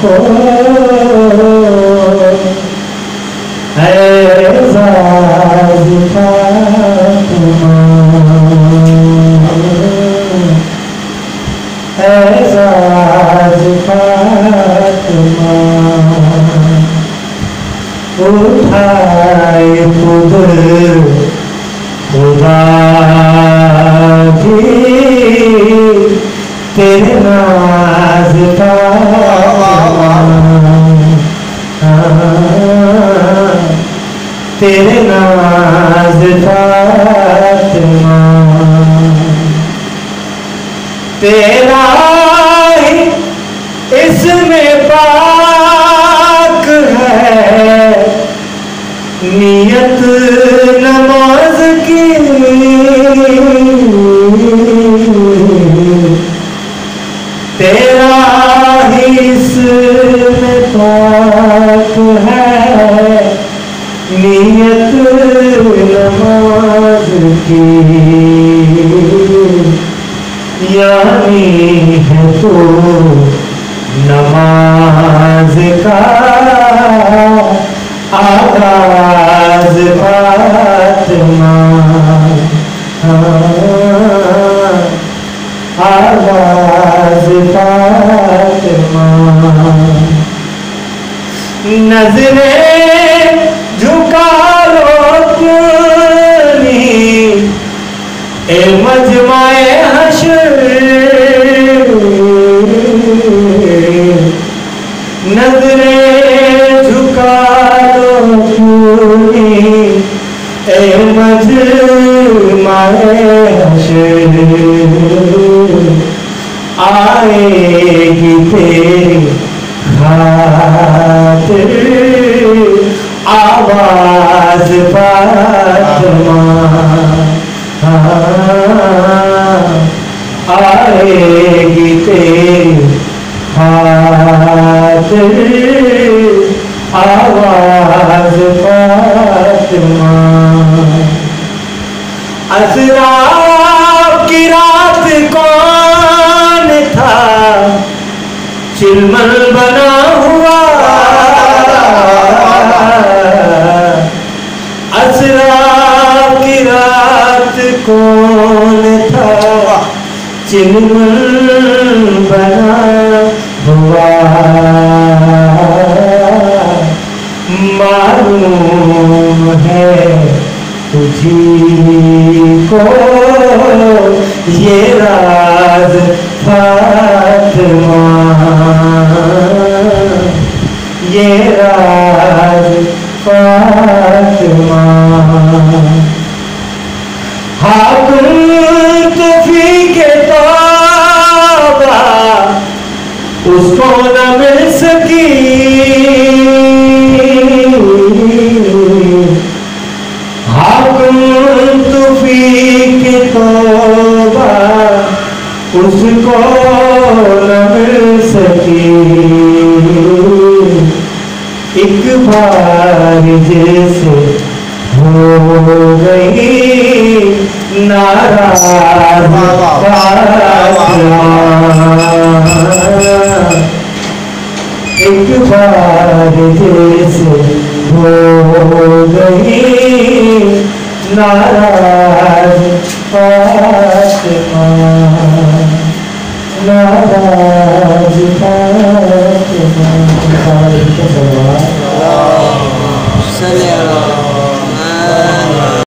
को एज़ाज़ फातिमा, एज़ाज़ फातिमा, उठाए खुद खुदा भी तेरे नाज़ फातिमा, तेरे नाज़ फातिमा, तेरा ही इसमें पाक है नियत नमाज की, तेरा ही इसमें पाक है नियत नमाज की, यानी है तो नमाज का आगाज फातिमा, आगाज फातिमा, नजरें झुका लो अपनी ए मजमाए हश्र, नजरें झुका लो अपनी ए मजमाए हश्र, आएगी तेरी खातिर आवाज फातिमा, आएगी तेरी खातिर आवाज फातिमा, असराब की रात कौन था चिलमल बना हुआ, असराब की रात कौन था चिलमल बना हुआ, मालूम है तुझी को ये राज फातिमा, ये राज फातिमा, हाकुम तूफी के तौबा उसको न मिल सकी, हाकुम तूफी के तौबा उसको न मिल सकी, एक बार जैसे हो गई नाराज फातिमा, एक बार जैसे हो गई नाराज फातिमा, नाराज फातिमा।